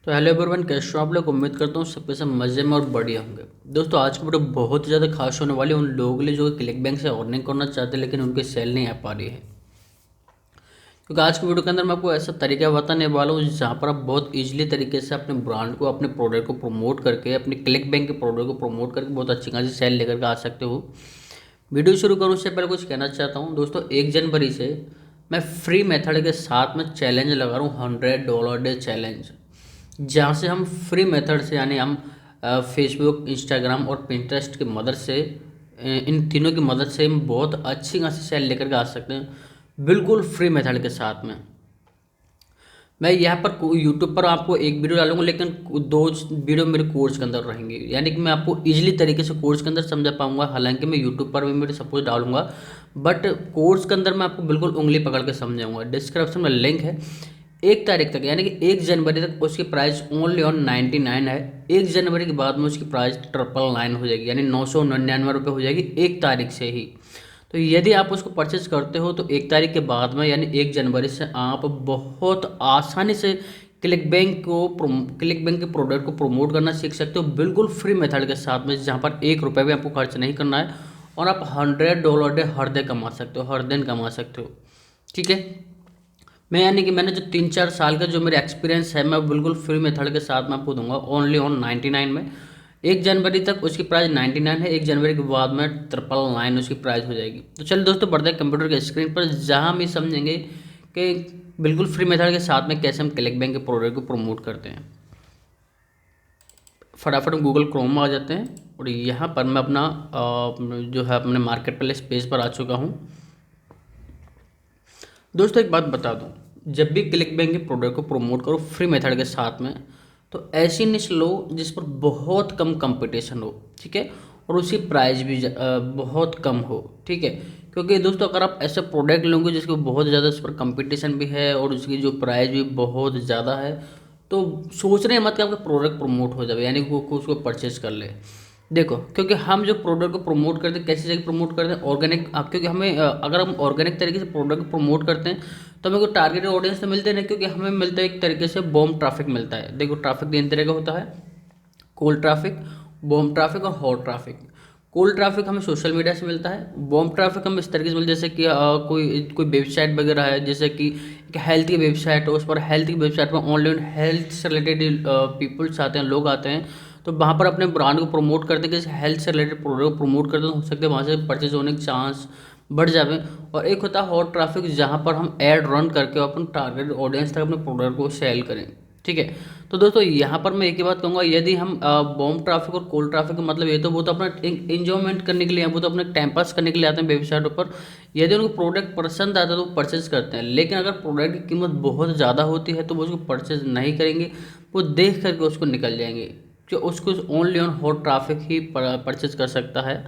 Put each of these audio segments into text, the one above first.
तो hello everyone, कैसे हो आप लोग। उम्मीद करता हूँ सबके सब मज़े में और बढ़िया होंगे। दोस्तों आज की वीडियो बहुत ही ज़्यादा खास होने वाली है उन लोगों के लिए जो क्लिक बैंक से अर्निंग करना चाहते हैं लेकिन उनकी सेल नहीं आ पा रही है। क्योंकि आज की वीडियो के अंदर मैं आपको ऐसा तरीका बताने वाला हूँ जहाँ पर आप बहुत ईजिली तरीके से अपने ब्रांड को, अपने प्रोडक्ट को प्रमोट करके, अपने क्लिक बैंक के प्रोडक्ट को प्रमोट करके बहुत अच्छी खासी सेल लेकर के आ सकते हो। वीडियो शुरू करूँ उससे पहले कुछ कहना चाहता हूँ दोस्तों। 1 जनवरी से मैं फ्री मेथड के साथ में चैलेंज लगा रहा हूँ, $100 डे चैलेंज, जहाँ से हम फ्री मेथड से यानी हम फेसबुक, इंस्टाग्राम और पिंटरेस्ट की मदद से, इन तीनों की मदद से हम बहुत अच्छी खासी सेल लेकर के आ सकते हैं बिल्कुल फ्री मेथड के साथ में। मैं यहाँ पर यूट्यूब पर आपको एक वीडियो डालूंगा लेकिन दो वीडियो मेरे कोर्स के अंदर रहेंगी, यानी कि मैं आपको इजीली तरीके से कोर्स के अंदर समझा पाऊंगा। हालांकि मैं यूट्यूब पर भी मेरे सपोज डालूंगा, बट कोर्स के अंदर मैं आपको बिल्कुल उंगली पकड़ के समझाऊंगा। डिस्क्रिप्शन में लिंक है। 1 तारीख तक यानी कि 1 जनवरी तक उसकी प्राइस ओनली ऑन 99 है। 1 जनवरी के बाद में उसकी प्राइस 999 हो जाएगी, यानी 999 रुपये हो जाएगी 1 तारीख से ही। तो यदि आप उसको परचेज करते हो तो 1 तारीख के बाद में यानी 1 जनवरी से आप बहुत आसानी से क्लिक बैंक के प्रोडक्ट को प्रमोट करना सीख सकते हो बिल्कुल फ्री मेथड के साथ में, जहाँ पर 1 रुपये भी आपको खर्च नहीं करना है और आप $100 डे हर डे कमा सकते हो, हर दिन कमा सकते हो। ठीक है। मैं यानी कि मैंने जो 3-4 साल का जो मेरा एक्सपीरियंस है मैं बिल्कुल फ्री मेथड के साथ मैं आपको दूंगा ओनली ऑन 99 में। 1 जनवरी तक उसकी प्राइस 99 है। 1 जनवरी के बाद में 999 उसकी प्राइस हो जाएगी। तो चलिए दोस्तों बढ़ते हैं कंप्यूटर के स्क्रीन पर, जहां हम ये समझेंगे कि बिल्कुल फ्री मेथड के साथ में कैसे हम क्लिक बैंक के प्रोडक्ट को प्रमोट करते हैं। फटाफट हम गूगल क्रोम में आ जाते हैं और यहाँ पर मैं अपना जो है अपने मार्केट प्लेस पेज पर आ चुका हूँ। दोस्तों एक बात बता दूं, जब भी क्लिक बैंक के प्रोडक्ट को प्रमोट करो फ्री मेथड के साथ में तो ऐसी निश लो जिस पर बहुत कम कंपटीशन हो। ठीक है। और उसकी प्राइस भी बहुत कम हो। ठीक है। क्योंकि दोस्तों अगर आप ऐसे प्रोडक्ट लोगे जिसको बहुत ज़्यादा उस पर कंपटीशन भी है और उसकी जो प्राइस भी बहुत ज़्यादा है, तो सोच रहे मत कि आपका प्रोडक्ट प्रमोट हो जाए, यानी कि उसको परचेज कर ले। देखो, क्योंकि हम जो प्रोडक्ट को प्रमोट करते हैं कैसी जगह प्रमोट करते हैं, ऑर्गेनिक। आप क्योंकि हमें अगर हम ऑर्गेनिक तरीके से प्रोडक्ट को प्रमोट करते हैं तो हमें कोई टारगेटेड ऑडियंस तो मिलते नहीं, क्योंकि हमें मिलता है एक तरीके से बॉम ट्रैफिक मिलता है। देखो ट्रैफिक 3 तरह का होता है, कोल्ड ट्रैफिक, बॉम ट्रैफिक और हॉट ट्रैफिक। कोल्ड ट्रैफिक हमें सोशल मीडिया से मिलता है। बॉम ट्रैफिक हमें इस तरीके से मिलता है जैसे कि कोई कोई वेबसाइट वगैरह है, जैसे कि एक हेल्थ की वेबसाइट है, उस पर हेल्थ की वेबसाइट पर ऑनलाइन हेल्थ से रिलेटेड पीपल्स आते हैं, लोग आते हैं, तो वहाँ पर अपने ब्रांड को प्रमोट करते हैं कि हेल्थ से रिलेटेड प्रोडक्ट को प्रमोट करते हैं, तो हो सकते हैं वहाँ से परचेज होने के चांस बढ़ जावे। और एक होता है हॉट ट्रैफिक, जहाँ पर हम ऐड रन करके अपन टारगेट ऑडियंस तक अपने प्रोडक्ट को सेल करें। ठीक है। तो दोस्तों यहाँ पर मैं एक ही बात कहूँगा, यदि हम बॉम ट्रैफिक और कोल्ड ट्रैफिक का मतलब ये तो वो तो अपना इंजॉयमेंट करने के लिए, वो तो अपने टाइम पास करने के लिए आते हैं वेबसाइट पर। यदि उनको प्रोडक्ट पसंद आता है तो वो परचेज करते हैं, लेकिन अगर प्रोडक्ट की कीमत बहुत ज़्यादा होती है तो वो उसको परचेज नहीं करेंगे, वो देख करके उसको निकल जाएंगे, कि उसको only on hot traffic he purchase कर सकता है।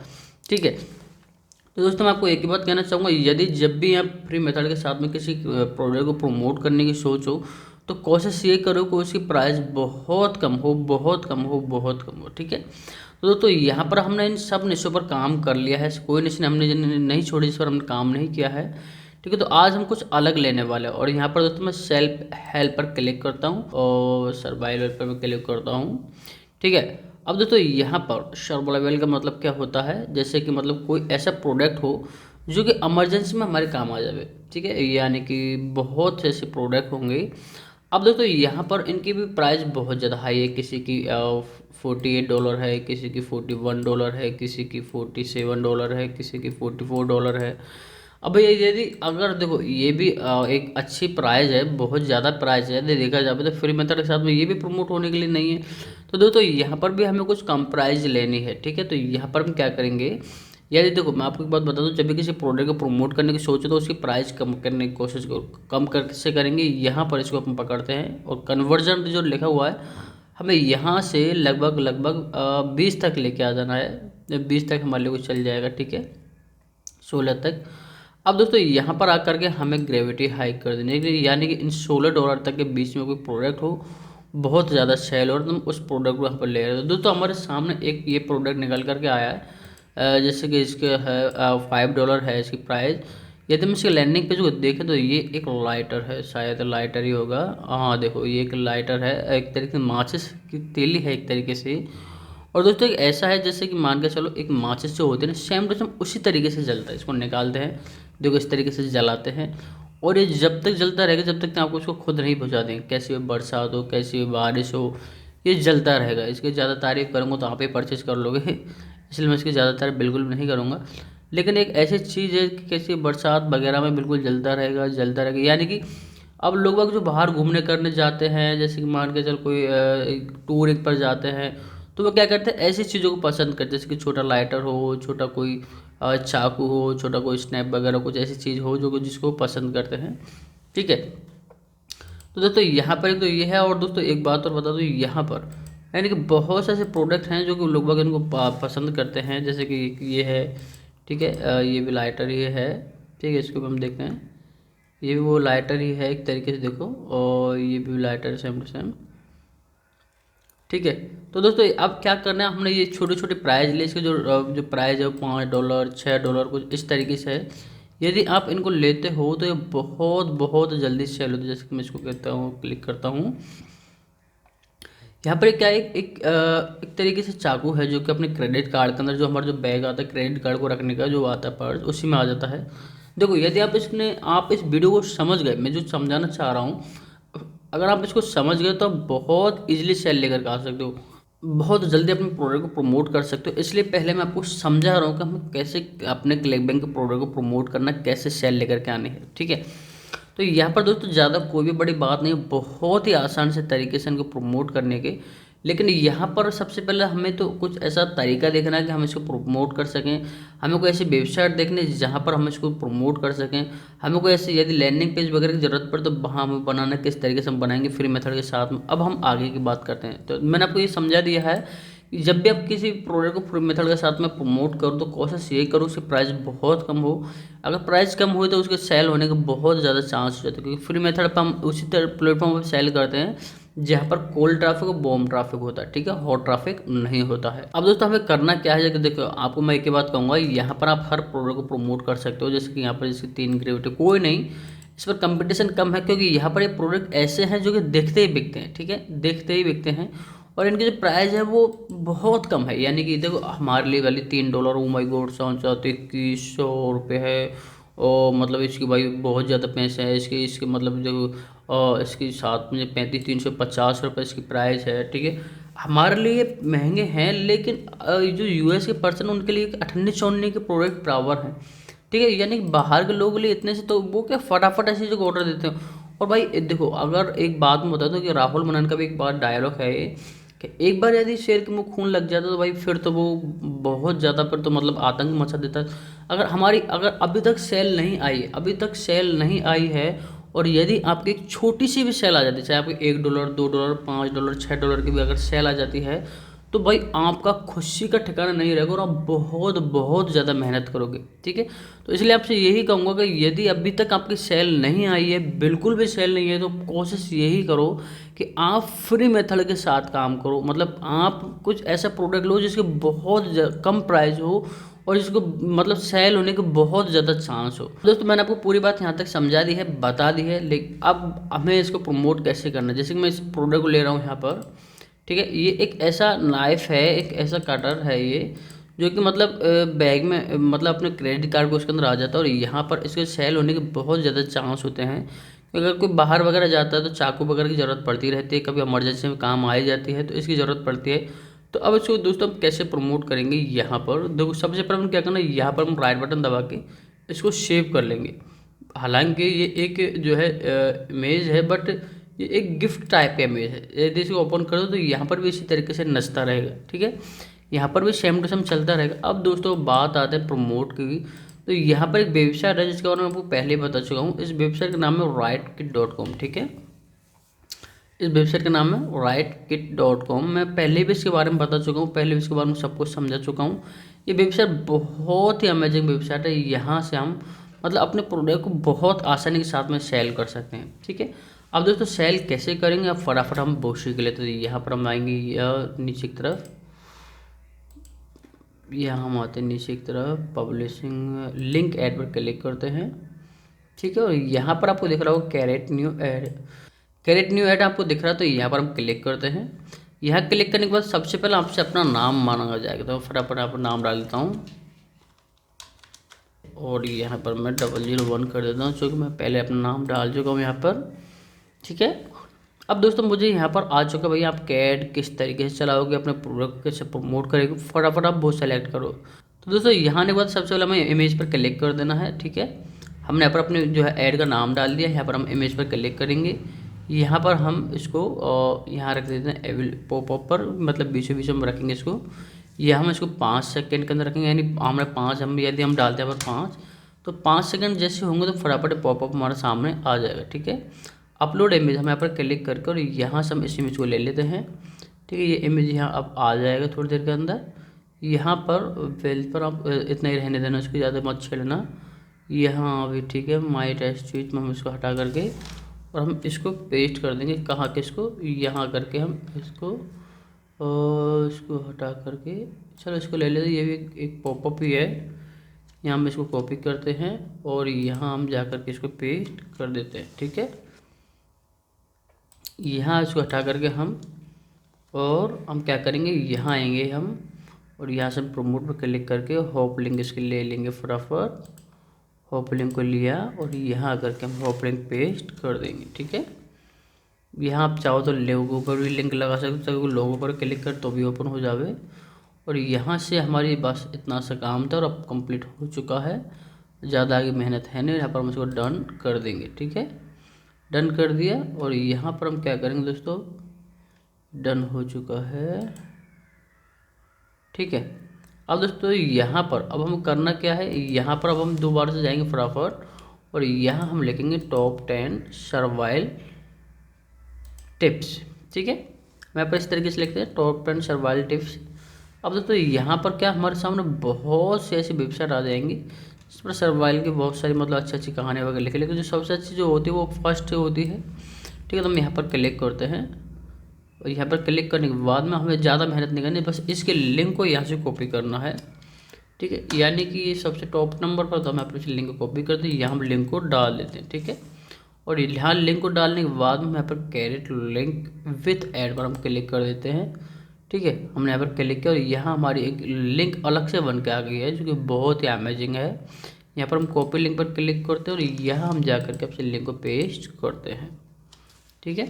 ठीक है। तो दोस्तों मैं आपको एक ही बात कहना चाहूँगा, यदि जब भी आप फ्री मेथड के साथ में किसी प्रोडक्ट को प्रमोट करने की सोचो तो कोशिश ये करो कि उसकी प्राइस बहुत कम हो, बहुत कम हो, बहुत कम हो। ठीक है। तो दोस्तों यहाँ पर हमने इन सब निशों पर काम कर लिया है, कोई निश हमने नहीं छोड़ी जिस पर हमने काम नहीं किया है। ठीक है। तो आज हम कुछ अलग लेने वाले हैं और यहाँ पर दोस्तों मैं सेल्फ हेल्प पर क्लिक करता हूँ और सर्वाइवल पर मैं क्लिक करता हूँ। ठीक है। अब दोस्तों यहाँ पर सर्वाइवल का मतलब क्या होता है, जैसे कि मतलब कोई ऐसा प्रोडक्ट हो जो कि इमरजेंसी में हमारे काम आ जाए। ठीक है। यानी कि बहुत से ऐसे प्रोडक्ट होंगे। अब दोस्तों यहाँ पर इनकी भी प्राइस बहुत ज़्यादा हाई है, किसी की $48 है, किसी की $41 है, किसी की $47 है, किसी की $44 है। अब ये यदि अगर देखो ये भी एक अच्छी प्राइस है, बहुत ज़्यादा प्राइस है, यदि देखा जाए तो फ्री मेथड के साथ में ये भी प्रमोट होने के लिए नहीं है। तो दोस्तों यहाँ पर भी हमें कुछ कम प्राइस लेनी है। ठीक है। तो यहाँ पर हम क्या करेंगे, यदि देखो मैं आपको एक बात बता दूं, जब भी किसी प्रोडक्ट को प्रमोट करने की सोचो तो उसकी प्राइस कम करने की कोशिश करो। कम कैसे करेंगे, यहाँ पर इसको अपन पकड़ते हैं और कन्वर्जन जो लिखा हुआ है हमें यहाँ से लगभग लगभग 20 तक लेके आ जाना है। 20 तक हमारे लिए चल जाएगा। ठीक है। 16 तक। अब दोस्तों यहाँ पर आकर के हमें ग्रेविटी हाइक कर देनी है, यानी कि इन $16 तक के बीच में कोई प्रोडक्ट हो बहुत ज़्यादा सेल हो और तुम उस प्रोडक्ट को यहाँ पर ले रहे हो। दोस्तों हमारे सामने एक ये प्रोडक्ट निकल करके आया है, जैसे कि इसके है $5 है इसकी प्राइस। यदि हम इसके लैंडिंग पेज को देखें तो ये एक लाइटर है, शायद लाइटर ही होगा। हाँ देखो ये एक लाइटर है, एक तरीके से माचिस की तीली है एक तरीके से। और दोस्तों एक ऐसा है जैसे कि मान के चलो एक माचिस जो होती है ना, सेम टू सेम उसी तरीके से जलता है। इसको निकालते हैं, देखो इस तरीके से जलाते हैं, और ये जब तक जलता रहेगा जब तक आपको उसको खुद नहीं बुझा देंगे। कैसी भी बरसात हो, कैसी भी बारिश हो, ये जलता रहेगा। इसकी ज़्यादा तारीफ करूँगा तो आप ही परचेज़ कर लोगे, इसलिए मैं इसकी ज़्यादा तारीफ बिल्कुल भी नहीं करूँगा। लेकिन एक ऐसी चीज़ है कि कैसी बरसात वगैरह में बिल्कुल जलता रहेगा, जलता रहेगा। यानी कि अब लोग बाग जो बाहर घूमने करने जाते हैं, जैसे कि मान के चल कोई टूर एक पर जाते हैं, तो वो क्या करते हैं ऐसी चीज़ों को पसंद करते हैं, जैसे कि छोटा लाइटर हो, छोटा कोई चाकू हो, छोटा कोई स्नैप वगैरह कुछ ऐसी चीज़ हो जो जिसको पसंद करते हैं। ठीक है, तो दोस्तों यहाँ पर एक तो ये है, और दोस्तों एक बात और बता दूँ यहाँ पर, यानी कि बहुत से ऐसे प्रोडक्ट हैं जो कि लोग बाग इनको पसंद करते हैं। जैसे कि ये है, ठीक है, ये भी लाइटर ये है, ठीक है, इसको भी हम देखते हैं, ये भी वो लाइटर ही है एक तरीके से देखो, और ये भी लाइटर सेम टू सेम। ठीक है, तो दोस्तों अब क्या करना है, हमने ये छोटे छोटे प्राइस लिए, इसके जो प्राइस है $5 $6 कुछ इस तरीके से है। यदि आप इनको लेते हो तो ये बहुत बहुत जल्दी सेल होते हैं। जैसे कि मैं इसको कहता हूँ, क्लिक करता हूँ, यहाँ पर क्या है, एक तरीके से चाकू है जो कि अपने क्रेडिट कार्ड के अंदर, जो हमारा जो बैग आता है क्रेडिट कार्ड को रखने का जो आता है पर्स, उसी में आ जाता है। देखो यदि आप इस वीडियो को समझ गए, मैं जो समझाना चाह रहा हूँ, अगर आप इसको समझ गए तो आप बहुत इजीली सेल लेकर के आ सकते हो, बहुत जल्दी अपने प्रोडक्ट को प्रमोट कर सकते हो। इसलिए पहले मैं आपको समझा रहा हूँ कि हमें कैसे अपने क्लिक बैंक के प्रोडक्ट को प्रमोट करना, कैसे सेल लेकर के आने हैं। ठीक है, तो यहाँ पर दोस्तों ज़्यादा कोई भी बड़ी बात नहीं है, बहुत ही आसान से तरीके से इनको प्रमोट करने के। लेकिन यहाँ पर सबसे पहले हमें तो कुछ ऐसा तरीका देखना है कि हम इसको प्रमोट कर सकें। हमें कोई ऐसी वेबसाइट देखनी है जहाँ पर हम इसको प्रमोट कर सकें। हमें कोई ऐसी यदि लैंडिंग पेज वगैरह की ज़रूरत पड़े तो वहाँ हमें बनाना किस तरीके से हम बनाएंगे फ्री मेथड के साथ में। अब हम आगे की बात करते हैं। तो मैंने आपको ये समझा दिया है कि जब भी आप किसी प्रोडक्ट को फ्री मेथड के साथ में प्रमोट करो तो कोशिश ये करो उसकी प्राइस बहुत कम हो। अगर प्राइस कम हुई तो उसके सेल होने के बहुत ज़्यादा चांस हो जाते हैं, क्योंकि फ्री मेथड पर हम उसी तरह प्लेटफॉर्म पर सेल करते हैं जहाँ पर कोल्ड ट्रैफिक और बॉम ट्रैफिक होता है। ठीक है, हॉट ट्रैफिक नहीं होता है। अब दोस्तों हमें करना क्या है, देखो आपको मैं एक ही बात कहूँगा, यहाँ पर आप हर प्रोडक्ट को प्रमोट कर सकते हो। जैसे कि यहाँ पर इसकी 3 ग्रेविटी कोई नहीं, इस पर कंपटीशन कम है, क्योंकि यहाँ पर ये प्रोडक्ट ऐसे हैं जो कि देखते ही बिकते हैं। ठीक है, देखते ही बिकते हैं, और इनकी जो प्राइस है वो बहुत कम है। यानी कि देखो हमारे लिए वाली $3, ओ माई गॉड, 2100 है, और मतलब इसकी भाई बहुत ज़्यादा पैसे हैं इसके मतलब जो इसकी साथ में 350 इसकी प्राइस है। ठीक है, हमारे लिए महंगे हैं, लेकिन जो यूएस के पर्सन उनके लिए 98-94 के प्रोडक्ट बराबर हैं। ठीक है, यानी कि बाहर के लोगों के लिए इतने से तो वो क्या फटाफट ऐसी चीज़ों को ऑर्डर देते हैं। और भाई देखो, अगर एक बात मैं बता दूँ कि राहुल मनान का भी एक बार डायलॉग है ये, कि एक बार यदि शेर के मुंह खून लग जाता तो भाई फिर तो वो बहुत ज़्यादा, फिर तो मतलब आतंक मचा देता है। अगर अभी तक सेल नहीं आई, अभी तक सेल नहीं आई है, और यदि आपकी एक छोटी सी भी सेल आ जाती है, चाहे आपकी $1 $2 $5 $6 की भी अगर सेल आ जाती है, तो भाई आपका खुशी का ठिकाना नहीं रहेगा और आप बहुत बहुत ज़्यादा मेहनत करोगे। ठीक है, तो इसलिए आपसे यही कहूँगा कि यदि अभी तक आपकी सेल नहीं आई है, बिल्कुल भी सेल नहीं है, तो कोशिश यही करो कि आप फ्री मेथड के साथ काम करो। मतलब आप कुछ ऐसा प्रोडक्ट लो जिसके बहुत कम प्राइस हो और जिसको मतलब सेल होने के बहुत ज़्यादा चांस हो। दोस्तों मैंने आपको पूरी बात यहाँ तक समझा दी है, बता दी है, लेकिन अब हमें इसको प्रमोट कैसे करना है। जैसे कि मैं इस प्रोडक्ट को ले रहा हूँ यहाँ पर, ठीक है, ये एक ऐसा नाइफ है, एक ऐसा कटर है ये, जो कि मतलब बैग में मतलब अपने क्रेडिट कार्ड को उसके अंदर आ जाता है, और यहाँ पर इसके सेल होने के बहुत ज़्यादा चांस होते हैं। अगर कोई बाहर वगैरह जाता है तो चाकू वगैरह की ज़रूरत पड़ती रहती है, कभी इमरजेंसी में काम आ ही जाती है तो इसकी ज़रूरत पड़ती है। तो अब इसको दोस्तों हम कैसे प्रमोट करेंगे, यहाँ पर देखो सबसे पहले हम क्या करना है, यहाँ पर हम राइट बटन दबा के इसको सेव कर लेंगे। हालांकि ये एक जो है इमेज है, बट ये एक गिफ्ट टाइप का इमेज है। यदि इसको ओपन कर दो तो यहाँ पर भी इसी तरीके से नचता रहेगा। ठीक है, यहाँ पर भी सेम टू सेम चलता रहेगा। अब दोस्तों बात आते हैं प्रमोट की, तो यहाँ पर एक वेबसाइट है जिसके बारे में आपको पहले ही बता चुका हूँ। इस वेबसाइट का नाम है RightKit.com। ठीक है, इस वेबसाइट का नाम है RightKit.com। मैं पहले भी इसके बारे में बता चुका हूँ, पहले भी इसके बारे में सब कुछ समझा चुका हूँ। ये वेबसाइट बहुत ही अमेजिंग वेबसाइट है। यहाँ से हम मतलब अपने प्रोडक्ट को बहुत आसानी के साथ में सेल कर सकते हैं। ठीक है, अब दोस्तों सेल कैसे करेंगे, अब फटाफट हम वो सीख लेते। तो यहाँ पर हम आएंगे नीचे की तरफ, यहाँ हम आते हैं नीचे की तरफ, पब्लिशिंग लिंक ऐड पर क्लिक करते हैं। ठीक है। और यहाँ पर आपको दिख रहा होगा caret new add, caret new add आपको दिख रहा है, तो यहाँ पर हम क्लिक करते हैं। यहाँ क्लिक करने के बाद सबसे पहले आपसे अपना नाम मांगा जाएगा, तो फटाफट यहाँ पर नाम डाल देता हूँ और यहाँ पर मैं 001 कर देता हूँ, क्योंकि मैं पहले अपना नाम डाल चुका हूँ यहाँ पर। ठीक है। अब दोस्तों मुझे यहाँ पर आ चुका भाई, आप कैड किस तरीके से चलाओगे, अपने प्रोडक्ट कैसे प्रमोट करेंगे, फटाफट आप वो सेलेक्ट करो। तो दोस्तों यहाँ आने के बाद सबसे पहले हमें इमेज पर क्लिक कर देना है। ठीक है। हमने यहाँ पर अपने जो है ऐड का नाम डाल दिया, यहाँ पर हम इमेज पर क्लिक करेंगे। यहाँ पर हम इसको यहाँ रख देते हैं एविल पॉपअप पर, मतलब बीचों बीच में रखेंगे इसको। यह हम इसको 5 सेकंड के अंदर रखेंगे, यानी हमारे 5 हम यदि हम डालते हैं पर 5, तो 5 सेकंड जैसे होंगे तो फटाफट पॉपअप हमारे सामने आ जाएगा। ठीक है। अपलोड इमेज हम यहाँ पर क्लिक करके और यहाँ से हम इस इमेज को ले लेते हैं। ठीक है। ये इमेज यहाँ अब आ जाएगा थोड़ी देर के अंदर। यहाँ पर वेल पर आप इतना ही रहने देना, इसको ज़्यादा मत छेड़ना। यहाँ अभी ठीक है, माई टेस्ट स्विच में हम इसको हटा करके और हम इसको पेस्ट कर देंगे। कहाँ के इसको, यहाँ करके हम इसको इसको हटा करके, चलो इसको ले लेते। ये भी एक पॉपअप ही है, यहाँ हम इसको कॉपी करते हैं और यहाँ हम जा करके इसको पेस्ट कर देते हैं। ठीक है। यहाँ इसको हटा करके हम क्या करेंगे, यहाँ आएंगे हम और यहाँ से प्रमोट पर क्लिक करके होप लिंक इसके ले लेंगे फटाफट। होप लिंक को लिया और यहाँ करके हम होप लिंक पेस्ट कर देंगे। ठीक है। यहाँ आप चाहो तो लोगो पर भी लिंक लगा सकते हो, लोगो पर क्लिक कर तो भी ओपन हो जावे। और यहाँ से हमारी बस इतना सा काम था और अब कंप्लीट हो चुका है, ज़्यादा आगे मेहनत है नहीं। यहाँ पर हम इसको डन कर देंगे। ठीक है। डन कर दिया और यहाँ पर हम क्या करेंगे दोस्तों, डन हो चुका है। ठीक है। अब दोस्तों यहाँ पर अब हम करना क्या है, यहाँ पर अब हम दोबारा से जाएंगे फटाफट और यहाँ हम लिखेंगे टॉप 10 सर्वाइवल टिप्स। ठीक है। मैं पर इस तरीके से लिखते हैं टॉप 10 सर्वाइवल टिप्स। अब दोस्तों यहाँ पर क्या हमारे सामने बहुत सी ऐसी वेबसाइट आ जाएंगी जिस पर सर्वाइवल की बहुत सारी मतलब अच्छी अच्छी कहानियाँ वगैरह लिखी, लेकिन जो सबसे अच्छी जो होती है वो फर्स्ट होती है। ठीक है। तो हम यहाँ पर क्लिक करते हैं और यहाँ पर क्लिक करने के बाद में हमें ज़्यादा मेहनत नहीं करनी, बस इसके लिंक को यहाँ से कॉपी करना है। ठीक है। यानी कि ये सबसे टॉप नंबर पर, तो हम यहाँ पर लिंक को कॉपी करते हैं, यहाँ हम लिंक को डाल देते हैं। ठीक है। और यहाँ लिंक को डालने के बाद में यहाँ पर कैरेट लिंक विथ ऐड पर हम क्लिक कर देते हैं। ठीक है। हमने यहाँ पर क्लिक किया और यहाँ हमारी एक लिंक अलग से बन के आ गई है, जो कि बहुत ही अमेजिंग है। यहाँ पर हम कॉपी लिंक पर क्लिक करते हैं और यहाँ हम जा करके अपने लिंक को पेस्ट करते हैं। ठीक है।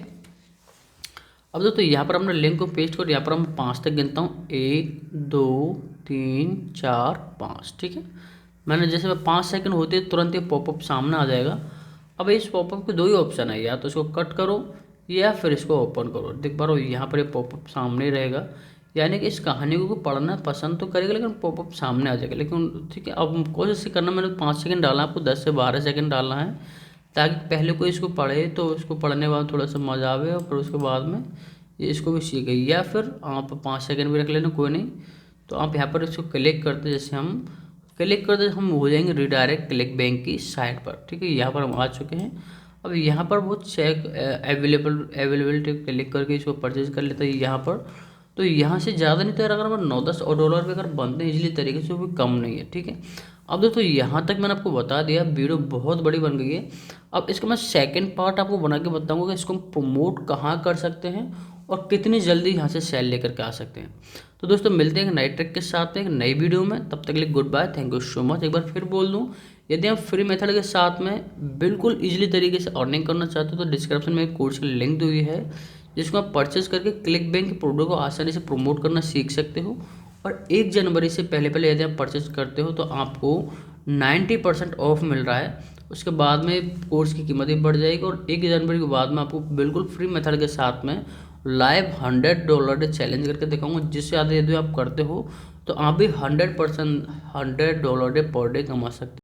अब दोस्तों यहाँ पर हमने लिंक को पेस्ट कर, यहाँ पर हम 5 तक गिनता हूँ, 1 2 3 4 5। ठीक है। मैंने जैसे 5 सेकंड होते तुरंत ये पॉपअप सामने आ जाएगा। अब इस पॉपअप के 2 ही ऑप्शन है, या तो इसको कट करो या फिर इसको ओपन करो। देख पा रहे हो यहाँ पर ये पॉपअप सामने रहेगा, यानी कि इस कहानी को पढ़ना पसंद तो करेगा लेकिन पॉपअप सामने आ जाएगा। लेकिन ठीक है, अब कोशिश करना, मैंने 5 सेकंड डाला, आपको 10 से 12 सेकंड डालना है, ताकि पहले कोई इसको पढ़े तो उसको पढ़ने के बाद थोड़ा सा मजा आवे और फिर उसके बाद में ये इसको भी सीखे। या फिर आप 5 सेकंड भी रख लेना, कोई नहीं। तो आप यहाँ पर इसको क्लिक करते, जैसे हम क्लिक करते हम हो जाएंगे रिडायरेक्ट क्लिक बैंक की साइट पर। ठीक है। यहाँ पर हम आ चुके हैं। अब यहाँ पर वो चेक अवेलेबिलिटी क्लिक करके इसको परचेज कर लेते हैं यहाँ पर। तो यहाँ से ज़्यादा नहीं, तो अगर हमारे 9-10 डॉलर पे अगर बनते हैं इजीली तरीके से, वो भी कम नहीं है। ठीक है। अब दोस्तों यहाँ तक मैंने आपको बता दिया, वीडियो बहुत बड़ी बन गई है। अब इसका मैं सेकंड पार्ट आपको बना के बताऊँगा कि इसको हम प्रमोट कहाँ कर सकते हैं और कितनी जल्दी यहाँ से सेल लेकर के आ सकते हैं। तो दोस्तों मिलते हैं एक नई ट्रिक के साथ एक नई वीडियो में, तब तक के लिए goodbye, thank you so much. एक बार फिर बोल दूँ, यदि आप फ्री मेथड के साथ में बिल्कुल इजीली तरीके से अर्निंग करना चाहते हो तो डिस्क्रिप्शन में एक कोर्स की लिंक दी हुई है, जिसको आप परचेज करके क्लिक बैंक के प्रोडक्ट को आसानी से प्रमोट करना सीख सकते हो। और 1 जनवरी से पहले यदि आप परचेज करते हो तो आपको 90% ऑफ मिल रहा है। उसके बाद में कोर्स की कीमत भी बढ़ जाएगी और 1 जनवरी के बाद में आपको बिल्कुल फ्री मेथड के साथ में लाइव $100 चैलेंज करके दिखाऊंगा, जिससे ज़्यादा यदि आप करते हो तो आप भी $100 $100 पर डे कमा सकते हो।